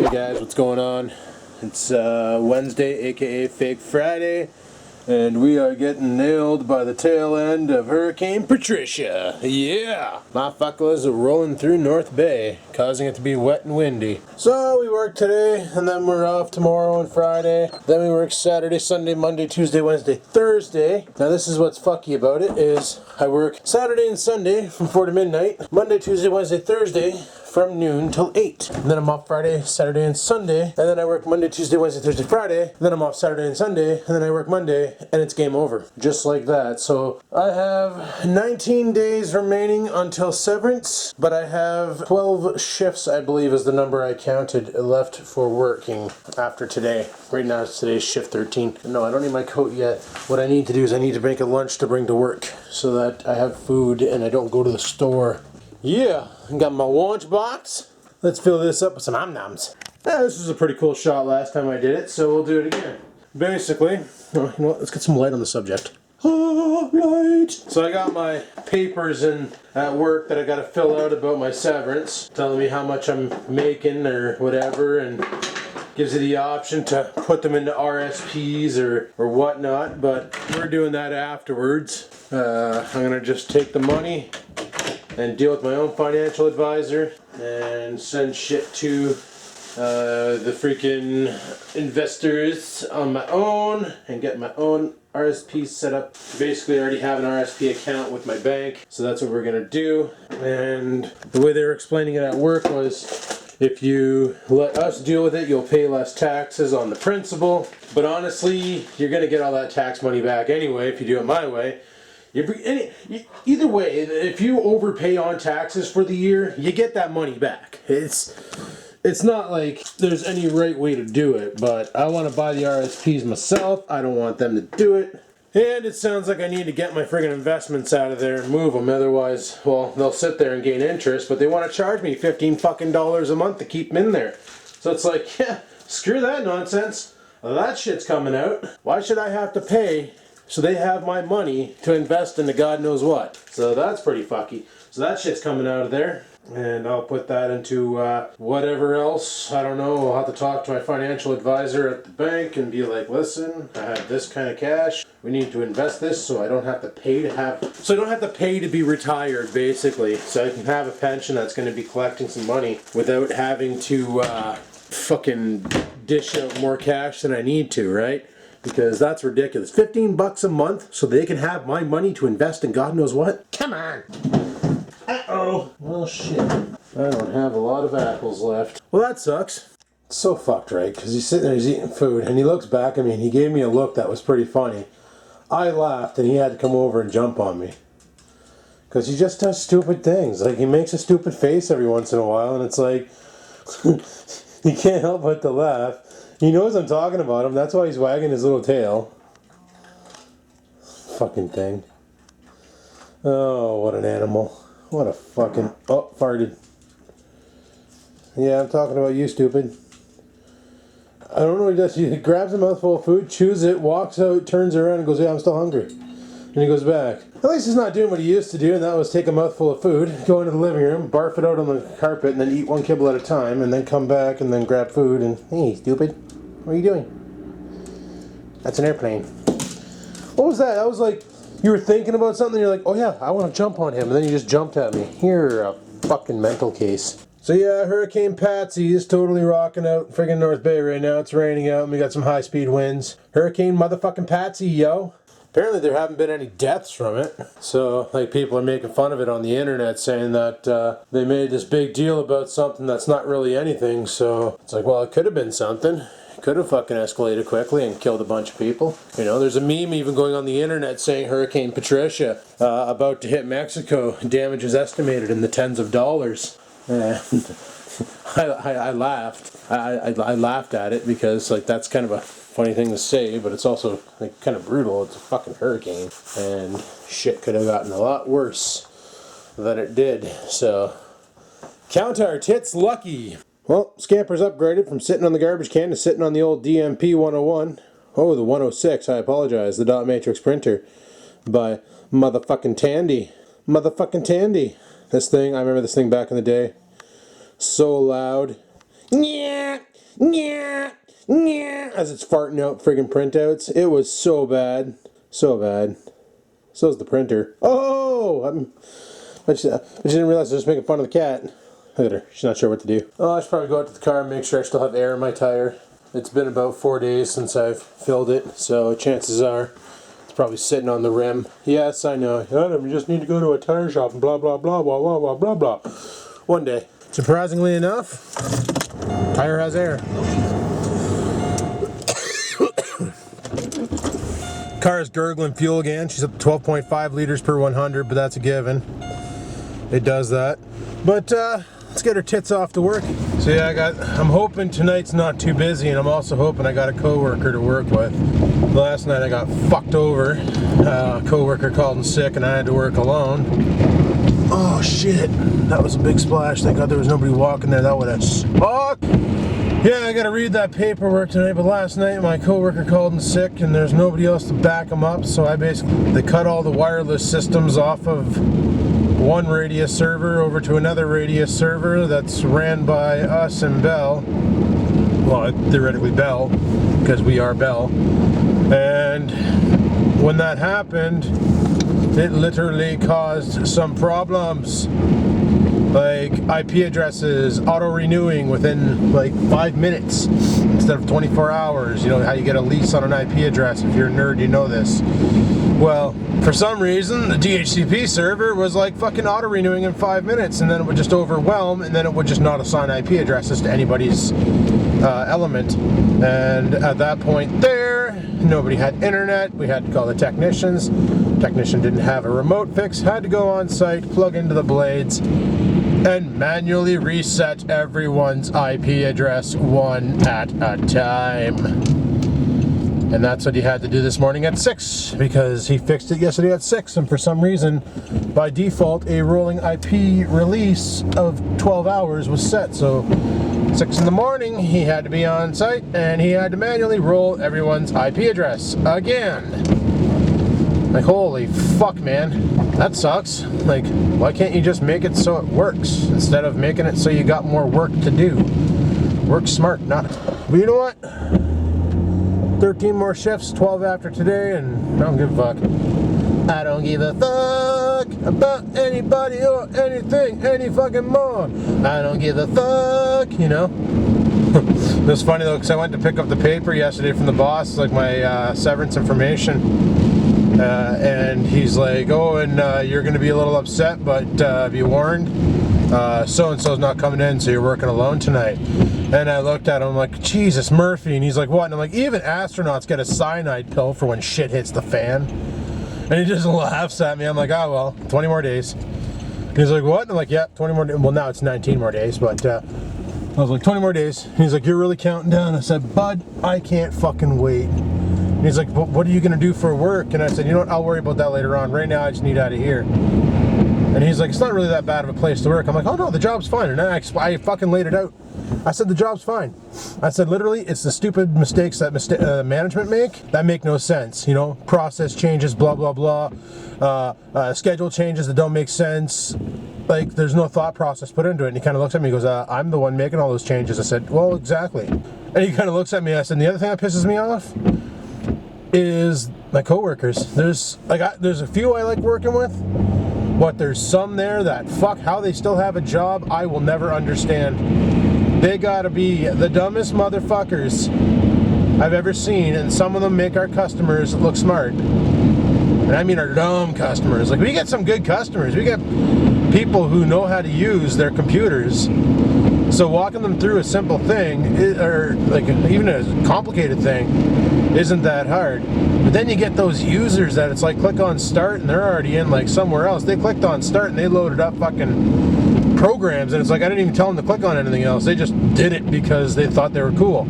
Hey guys, what's going on? It's Wednesday, aka Fake Friday, and we are getting nailed by the tail end of Hurricane Patricia. Yeah! My fuckers are rolling through North Bay, causing it to be wet and windy. So we work today, and then we're off tomorrow and Friday. Then we work Saturday, Sunday, Monday, Tuesday, Wednesday, Thursday. Now this is what's fucky about it, is I work Saturday and Sunday from 4 to midnight, Monday, Tuesday, Wednesday, Thursday, from noon till 8. And then I'm off Friday, Saturday, and Sunday. And then I work Monday, Tuesday, Wednesday, Thursday, Friday. And then I'm off Saturday and Sunday. And then I work Monday, and it's game over. Just like that. So I have 19 days remaining until severance, but I have 12 shifts, I believe is the number I counted, left for working after today. Right now, today's shift 13. No, I don't need my coat yet. What I need to do is I need to make a lunch to bring to work so that I have food and I don't go to the store. Yeah, I got my lunch box. Let's fill this up with some om-noms. This was a pretty cool shot last time I did it, so we'll do it again. Basically, you know what, let's get some light on the subject. Light! So I got my papers in at work that I got to fill out about my severance, telling me how much I'm making or whatever, and gives you the option to put them into RSPs or whatnot, but we're doing that afterwards. I'm going to just take the money and deal with my own financial advisor and send shit to the freaking investors on my own and get my own RSP set up. Basically, I already have an RSP account with my bank, so that's what we're gonna do. And the way they were explaining it at work was, if you let us deal with it, you'll pay less taxes on the principal. But honestly, you're gonna get all that tax money back anyway if you do it my way. Either way, if you overpay on taxes for the year, you get that money back. It's not like there's any right way to do it, but I want to buy the RSPs myself. I don't want them to do it. And it sounds like I need to get my friggin' investments out of there and move them. Otherwise, well, they'll sit there and gain interest, but they want to charge me $15 fucking a month to keep them in there. So it's like, yeah, screw that nonsense. That shit's coming out. Why should I have to pay so they have my money to invest into God knows what? So that's pretty fucky. So that shit's coming out of there. And I'll put that into whatever else. I don't know. I'll have to talk to my financial advisor at the bank and be like, listen, I have this kind of cash. We need to invest this so I don't have to pay to be retired, basically. So I can have a pension that's going to be collecting some money without having to fucking dish out more cash than I need to, right? Because that's ridiculous. $15 a month so they can have my money to invest in God knows what? Come on! Uh-oh. Well, shit. I don't have a lot of apples left. Well, that sucks. It's so fucked, right? Because he's sitting there, he's eating food, and he looks back at me, and he gave me a look that was pretty funny. I laughed, and he had to come over and jump on me. Because he just does stupid things. Like, he makes a stupid face every once in a while, and it's like, you can't help but to laugh. He knows I'm talking about him. That's why he's wagging his little tail. Fucking thing. Oh, what an animal. What a fucking... Oh, farted. Yeah, I'm talking about you, stupid. I don't know what he does. He grabs a mouthful of food, chews it, walks out, turns around and goes, yeah, I'm still hungry. And he goes back. At least he's not doing what he used to do, and that was take a mouthful of food, go into the living room, barf it out on the carpet, and then eat one kibble at a time, and then come back and then grab food and, hey, stupid. What are you doing? That's an airplane. What was that? I was like, you were thinking about something, you're like, oh yeah, I want to jump on him, and then you just jumped at me. You're a fucking mental case. So yeah, Hurricane Patzy is totally rocking out friggin' North Bay right now. It's raining out, and we got some high-speed winds. Hurricane motherfucking Patzy, yo. Apparently there haven't been any deaths from it. So, like, people are making fun of it on the internet, saying that they made this big deal about something that's not really anything. So, it's like, well, it could have been something. Could have fucking escalated quickly and killed a bunch of people. You know, there's a meme even going on the internet saying Hurricane Patricia about to hit Mexico. Damage is estimated in the tens of dollars. And I laughed. I laughed at it because, like, that's kind of a funny thing to say, but it's also, like, kind of brutal. It's a fucking hurricane, and shit could have gotten a lot worse than it did. So, count our tits lucky. Well, Scamper's upgraded from sitting on the garbage can to sitting on the old DMP 101. Oh, the 106, I apologize. The dot matrix printer by motherfucking Tandy. Motherfucking Tandy. This thing, I remember this thing back in the day. So loud. Yeah, yeah, yeah, as it's farting out friggin' printouts. It was so bad. So bad. So's the printer. Oh! I just didn't realize I was making fun of the cat. Look at her. She's not sure what to do. Oh, I should probably go out to the car and make sure I still have air in my tire. It's been about 4 days since I've filled it, so chances are it's probably sitting on the rim. Yes, I know. Adam, you just need to go to a tire shop and blah, blah, blah, blah, blah, blah, blah, blah. One day. Surprisingly enough, tire has air. Car is gurgling fuel again. She's up to 12.5 liters per 100, but that's a given. It does that. But let's get her tits off to work. So yeah, I'm hoping tonight's not too busy, and I'm also hoping I got a coworker to work with. Last night I got fucked over. A coworker called in sick, and I had to work alone. Oh shit! That was a big splash. Thank God there was nobody walking there. That would have sucked. Yeah, I gotta read that paperwork tonight, but last night my coworker called in sick and there's nobody else to back him up, so they cut all the wireless systems off of one Radius server over to another Radius server that's ran by us and Bell. Well, theoretically Bell, because we are Bell. And when that happened, it literally caused some problems. Like IP addresses auto-renewing within like 5 minutes instead of 24 hours. You know how you get a lease on an IP address. If you're a nerd, you know this. Well, for some reason, the DHCP server was like fucking auto-renewing in 5 minutes, and then it would just overwhelm, and then it would just not assign IP addresses to anybody's element. And at that point there, nobody had internet. We had to call the technicians. Technician didn't have a remote fix. Had to go on site, plug into the blades, and manually reset everyone's IP address one at a time. And that's what he had to do this morning at 6, because he fixed it yesterday at 6, and for some reason, by default, a rolling IP release of 12 hours was set. So 6 in the morning, he had to be on site, and he had to manually roll everyone's IP address again. Like, holy fuck, man. That sucks. Like, why can't you just make it so it works instead of making it so you got more work to do? Work smart, not. But you know what? 13 more shifts, 12 after today, and I don't give a fuck. I don't give a fuck about anybody or anything any fucking more. I don't give a fuck, you know? It was funny though, because I went to pick up the paper yesterday from the boss, like my severance information. And he's like, oh, and you're going to be a little upset, but be warned, so-and-so's not coming in, so you're working alone tonight. And I looked at him, I'm like, Jesus, Murphy. And he's like, what? And I'm like, even astronauts get a cyanide pill for when shit hits the fan. And he just laughs at me. I'm like, oh, well, 20 more days. And he's like, what? And I'm like, yeah, 20 more days. Well, now it's 19 more days, but I was like, 20 more days. And he's like, you're really counting down. I said, bud, I can't fucking wait. And he's like, what are you going to do for work? And I said, you know what, I'll worry about that later on. Right now, I just need out of here. And he's like, it's not really that bad of a place to work. I'm like, oh no, the job's fine. And I fucking laid it out. I said, the job's fine. I said, literally, it's the stupid mistakes that management that make no sense. You know, process changes, blah, blah, blah. Schedule changes that don't make sense. Like, there's no thought process put into it. And he kind of looks at me and goes, I'm the one making all those changes. I said, well, exactly. And he kind of looks at me and I said, and the other thing that pisses me off is my coworkers. There's a few I like working with, but there's some there that fuck how they still have a job. I will never understand. They gotta be the dumbest motherfuckers I've ever seen, and some of them make our customers look smart. And I mean our dumb customers. Like, we get some good customers. We get people who know how to use their computers. So walking them through a simple thing, or like even a complicated thing, isn't that hard. But then you get those users that it's like click on start and they're already in like somewhere else. They clicked on start and they loaded up fucking programs, and it's like I didn't even tell them to click on anything else. They just did it because they thought they were cool.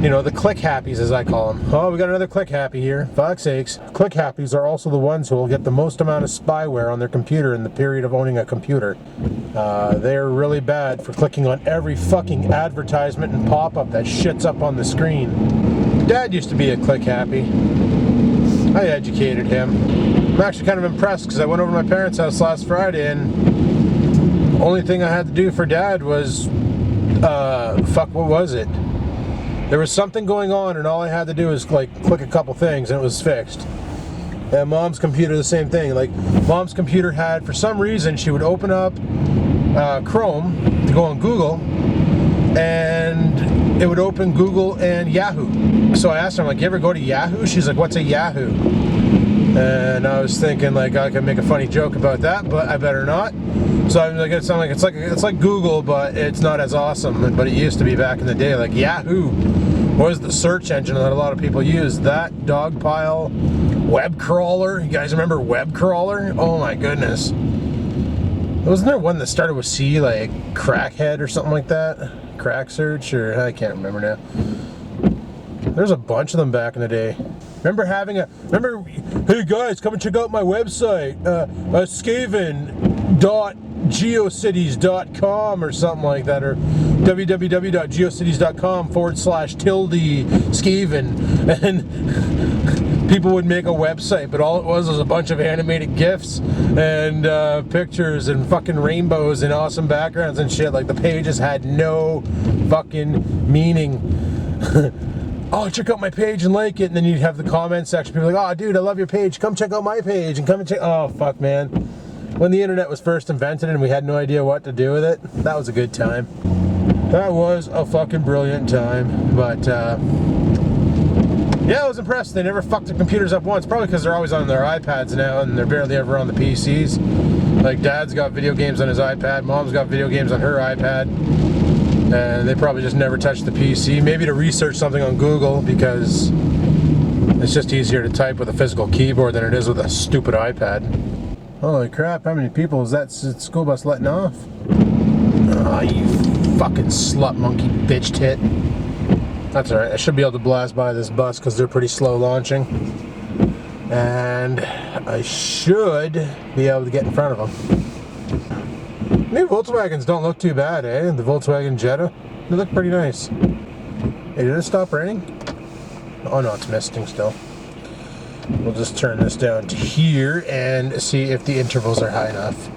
You know, the click happies, as I call them. Oh, we got another click happy here. Fuck's sakes. Click happies are also the ones who will get the most amount of spyware on their computer in the period of owning a computer. They're really bad for clicking on every fucking advertisement and pop-up that shits up on the screen. Dad used to be a click happy. I educated him. I'm actually kind of impressed because I went over to my parents' house last Friday, and the only thing I had to do for Dad was fuck, what was it? There was something going on, and all I had to do was like click a couple things, and it was fixed. And Mom's computer, the same thing. Like, Mom's computer had, for some reason, she would open up Chrome to go on Google, and it would open Google and Yahoo. So I asked her, I'm like, you ever go to Yahoo? She's like, what's a Yahoo? And I was thinking, like, I could make a funny joke about that, but I better not. So I'm like, it's like Google, but it's not as awesome. But it used to be back in the day. Like, Yahoo was the search engine that a lot of people used. That dogpile, web crawler. You guys remember web crawler? Oh my goodness. Wasn't there one that started with C, like Crackhead or something like that? Crack search, or I can't remember now. There's a bunch of them back in the day. Remember, hey guys, come and check out my website, skaven.geocities.com or something like that, or www.geocities.com/skaven, and people would make a website, but all it was a bunch of animated GIFs and pictures and fucking rainbows and awesome backgrounds and shit. Like, the pages had no fucking meaning. Oh, check out my page and like it, and then you'd have the comment section. People like, oh, dude, I love your page. Come check out my page, and come and check. Oh, fuck, man. When the internet was first invented and we had no idea what to do with it, that was a good time. That was a fucking brilliant time. But yeah, I was impressed. They never fucked the computers up once. Probably because they're always on their iPads now, and they're barely ever on the PCs. Like, Dad's got video games on his iPad. Mom's got video games on her iPad. And they probably just never touched the PC. Maybe to research something on Google, because it's just easier to type with a physical keyboard than it is with a stupid iPad. Holy crap, how many people is that school bus letting off? Oh, you fucking slut monkey bitch tit. That's alright, I should be able to blast by this bus because they're pretty slow launching. And I should be able to get in front of them. New Volkswagens don't look too bad, eh? The Volkswagen Jetta, they look pretty nice. Hey, did it stop raining? Oh no, it's misting still. We'll just turn this down to here and see if the intervals are high enough.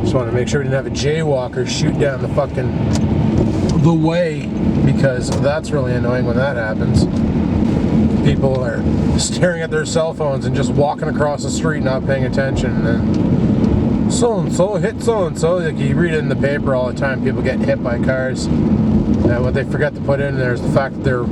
Just wanted to make sure we didn't have a jaywalker shoot down the way, because that's really annoying when that happens. People are staring at their cell phones and just walking across the street not paying attention, and then so-and-so hit so-and-so. Like, you read it in the paper all the time, people get hit by cars. And what they forget to put in there is the fact that they're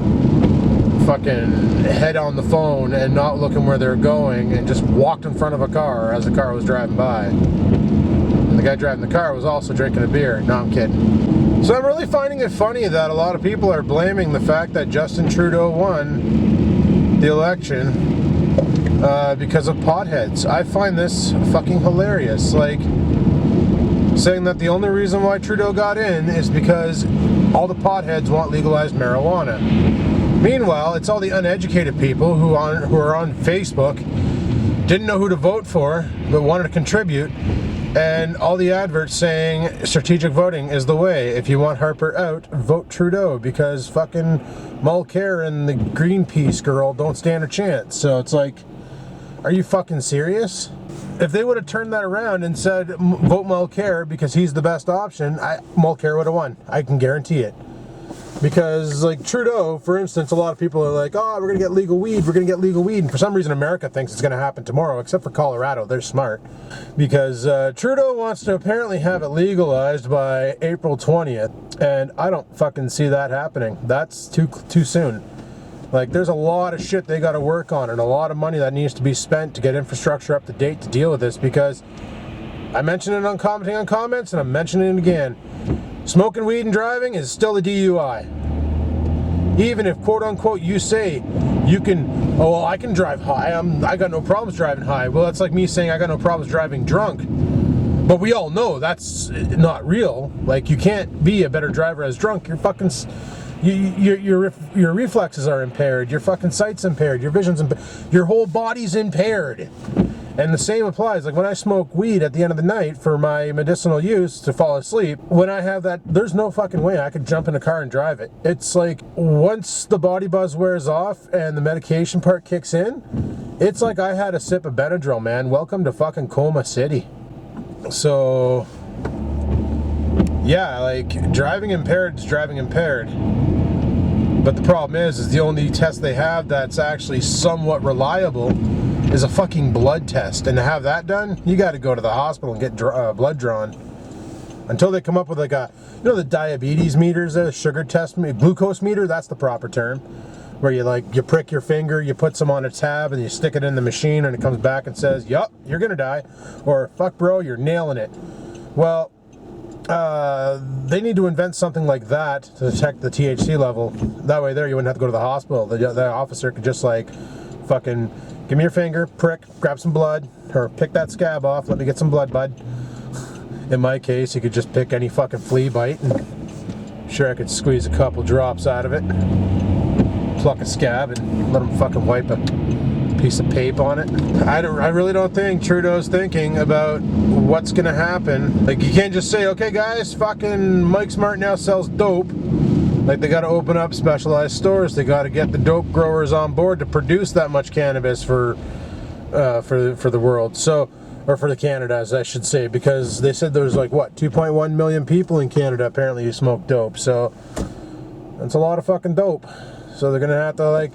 fucking head on the phone and not looking where they're going, and just walked in front of a car as the car was driving by. And the guy driving the car was also drinking a beer. No, I'm kidding. So I'm really finding it funny that a lot of people are blaming the fact that Justin Trudeau won the election because of potheads. I find this fucking hilarious. Like, saying that the only reason why Trudeau got in is because all the potheads want legalized marijuana. Meanwhile, it's all the uneducated people who are on Facebook, didn't know who to vote for, but wanted to contribute, and all the adverts saying strategic voting is the way. If you want Harper out, vote Trudeau, because fucking Mulcair and the Greenpeace girl don't stand a chance. So it's like, are you fucking serious? If they would have turned that around and said, vote Mulcair because he's the best option, Mulcair would have won. I can guarantee it. Because, like, Trudeau, for instance, a lot of people are like, oh, we're going to get legal weed, we're going to get legal weed. And for some reason, America thinks it's going to happen tomorrow, except for Colorado. They're smart. Because Trudeau wants to apparently have it legalized by April 20th. And I don't fucking see that happening. That's too soon. Like, there's a lot of shit they got to work on, and a lot of money that needs to be spent to get infrastructure up to date to deal with this, because I mentioned it on commenting on comments, and I'm mentioning it again. Smoking weed and driving is still a DUI. Even if, quote unquote, you say you can, oh, well, I can drive high, I got no problems driving high. Well, that's like me saying I got no problems driving drunk. But we all know that's not real. Like, you can't be a better driver as drunk. You're fucking... Your reflexes are impaired, your fucking sight's impaired, your vision's impaired, your whole body's impaired. And the same applies. Like, when I smoke weed at the end of the night for my medicinal use to fall asleep, when I have that, there's no fucking way I could jump in a car and drive it. It's like, once the body buzz wears off and the medication part kicks in, it's like I had a sip of Benadryl, man. Welcome to fucking Coma City. So... yeah, like, driving impaired is driving impaired. But the problem is the only test they have that's actually somewhat reliable is a fucking blood test. And to have that done, you got to go to the hospital and get blood drawn. Until they come up with like a, you know, the diabetes meters, the sugar test, glucose meter, that's the proper term. Where you prick your finger, you put some on a tab, and you stick it in the machine, and it comes back and says, yup, you're gonna die. Or, fuck bro, you're nailing it. Well, they need to invent something like that to detect the THC level. That way there you wouldn't have to go to the hospital. The officer could just like, fucking, give me your finger, prick, grab some blood, or pick that scab off, let me get some blood, bud. In my case, you could just pick any fucking flea bite, and sure I could squeeze a couple drops out of it. Pluck a scab and let them fucking wipe a piece of paper on it. I really don't think Trudeau's thinking about what's gonna happen. Like, you can't just say, okay guys, fucking Mike Smart now sells dope. Like, they gotta open up specialized stores. They gotta get the dope growers on board to produce that much cannabis for the world. So, or for the Canada, as I should say, because they said there's like, what, 2.1 million people in Canada apparently who smoke dope. So, that's a lot of fucking dope. So they're gonna have to like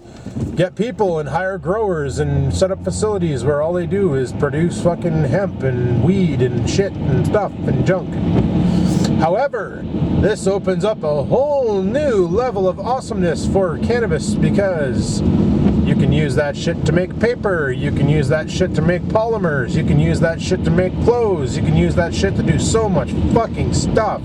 get people and hire growers and set up facilities where all they do is produce fucking hemp and weed and shit and stuff and junk. However, this opens up a whole new level of awesomeness for cannabis, because you can use that shit to make paper, you can use that shit to make polymers, you can use that shit to make clothes, you can use that shit to do so much fucking stuff.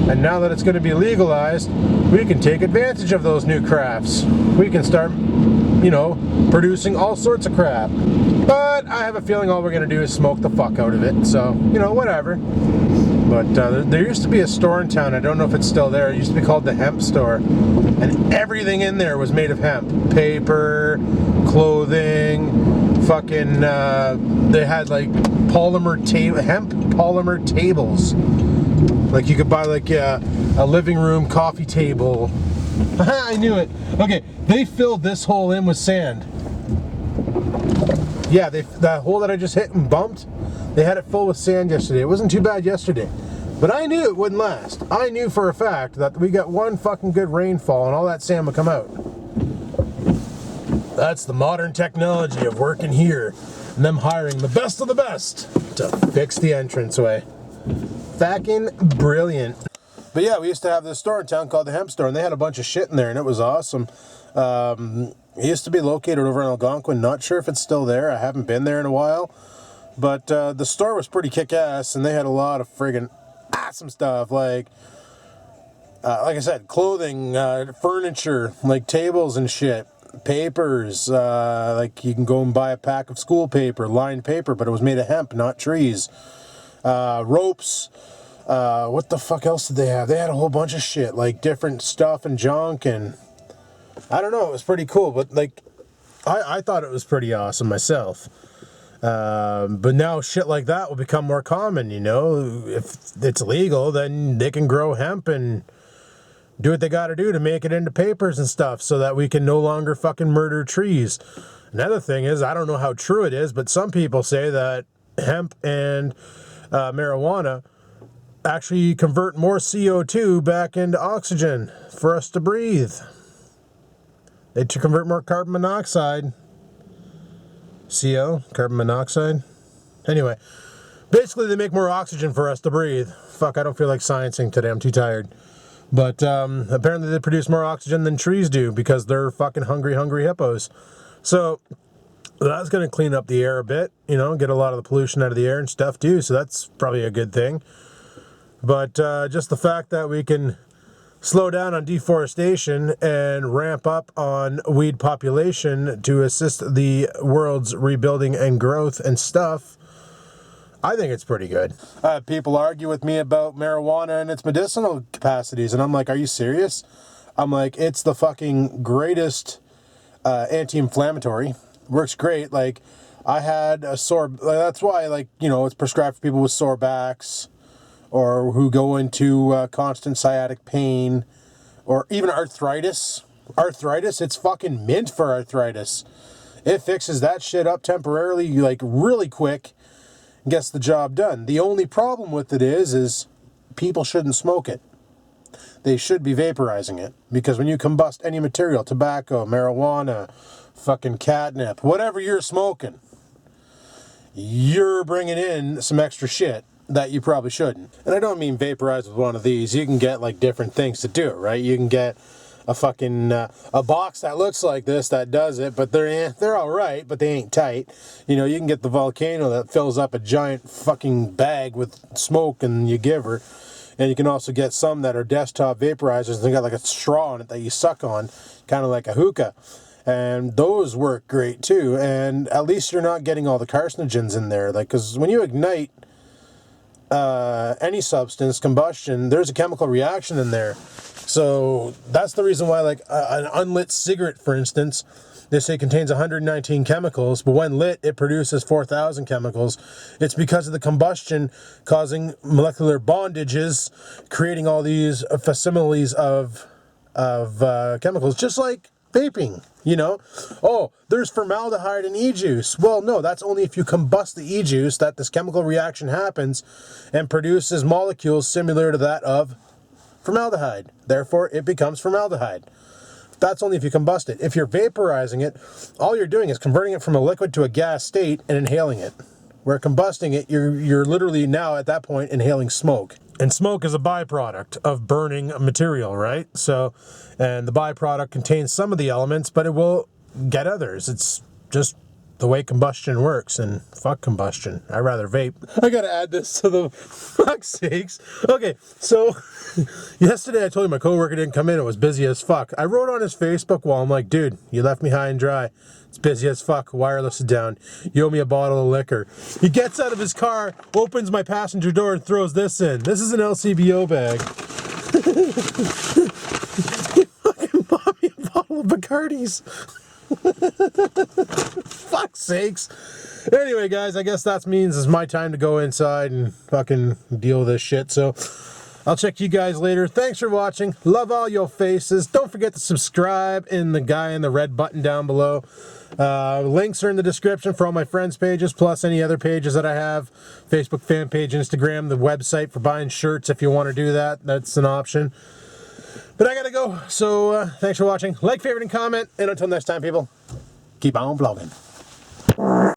And now that it's going to be legalized, we can take advantage of those new crafts. We can start, you know, producing all sorts of crap. But I have a feeling all we're going to do is smoke the fuck out of it. So, you know, whatever. But there used to be a store in town. I don't know if it's still there. It used to be called the Hemp store. And everything in there was made of hemp. Paper, clothing, fucking, they had like hemp polymer tables. Like, you could buy like a living room coffee table. I knew it. Okay, they filled this hole in with sand. Yeah, that hole that I just hit and bumped, they had it full with sand yesterday. It wasn't too bad yesterday. But I knew it wouldn't last. I knew for a fact that we got one fucking good rainfall and all that sand would come out. That's the modern technology of working here and them hiring the best of the best to fix the entranceway. Fucking brilliant. But yeah, we used to have this store in town called the Hemp store, and they had a bunch of shit in there, and it was awesome. It used to be located over in Algonquin. Not sure if it's still there. I haven't been there in a while. But the store was pretty kick-ass, and they had a lot of friggin' awesome stuff. Like I said, clothing, furniture, like tables and shit, papers. Like, you can go and buy a pack of school paper, lined paper, but it was made of hemp, not trees. Ropes. What the fuck else did they have? They had a whole bunch of shit, like different stuff and junk, and I don't know, it was pretty cool. But like, I thought it was pretty awesome myself. But now shit like that will become more common, you know. If it's legal, then they can grow hemp and do what they gotta do to make it into papers and stuff, so that we can no longer fucking murder trees. Another thing is, I don't know how true it is, but some people say that hemp and marijuana actually convert more CO2 back into oxygen for us to breathe. They convert more carbon monoxide. CO, carbon monoxide. Anyway, basically they make more oxygen for us to breathe. Fuck, I don't feel like sciencing today, I'm too tired. But apparently they produce more oxygen than trees do, because they're fucking hungry hippos. So that's going to clean up the air a bit, you know, get a lot of the pollution out of the air and stuff too, so that's probably a good thing. But just the fact that we can slow down on deforestation and ramp up on weed population to assist the world's rebuilding and growth and stuff, I think it's pretty good. People argue with me about marijuana and its medicinal capacities, and I'm like, are you serious? I'm like, it's the fucking greatest anti-inflammatory. Works great. Like, I had a sore, that's why, like, you know, it's prescribed for people with sore backs, or who go into constant sciatic pain, or even arthritis. Arthritis, it's fucking mint for arthritis. It fixes that shit up temporarily, like, really quick, and gets the job done. The only problem with it is people shouldn't smoke it. They should be vaporizing it. Because when you combust any material, tobacco, marijuana, fucking catnip, whatever you're smoking, you're bringing in some extra shit that you probably shouldn't. And I don't mean vaporize with one of these. You can get like different things to do it, right? You can get a fucking a box that looks like this that does it, but they're all right, but they ain't tight. You know, you can get the Volcano that fills up a giant fucking bag with smoke and you give her. And you can also get some that are desktop vaporizers and they got like a straw on it that you suck on, kind of like a hookah. And those work great too. And at least you're not getting all the carcinogens in there. Like, because when you ignite any substance, combustion, there's a chemical reaction in there. So that's the reason why, like, an unlit cigarette, for instance, they say contains 119 chemicals, but when lit, it produces 4,000 chemicals. It's because of the combustion causing molecular bondages, creating all these facsimiles of chemicals, just like vaping, you know? Oh, there's formaldehyde in e-juice. Well, no, that's only if you combust the e-juice that this chemical reaction happens and produces molecules similar to that of formaldehyde. Therefore, it becomes formaldehyde. That's only if you combust it. If you're vaporizing it, all you're doing is converting it from a liquid to a gas state and inhaling it. Where combusting it, you're literally now at that point inhaling smoke. And smoke is a byproduct of burning material, right? So, and the byproduct contains some of the elements, but it will get others. It's just the way combustion works, and fuck combustion. I'd rather vape. I gotta add this to the fuck's sakes. Okay, so yesterday I told you my coworker didn't come in. It was busy as fuck. I wrote on his Facebook wall, I'm like, dude, you left me high and dry. It's busy as fuck. Wireless is down. You owe me a bottle of liquor. He gets out of his car, opens my passenger door, and throws this in. This is an LCBO bag. He fucking bought me a bottle of Bacardi's. Fuck's sakes. Anyway, guys, I guess that means it's my time to go inside and fucking deal with this shit. So I'll check you guys later. Thanks for watching. Love all your faces. Don't forget to subscribe in the guy in the red button down below. Links are in the description for all my friends' pages, plus any other pages that I have. Facebook fan page, Instagram, the website for buying shirts if you want to do that. That's an option. But I gotta go, so thanks for watching. Like, favorite, and comment. And until next time, people, keep on vlogging.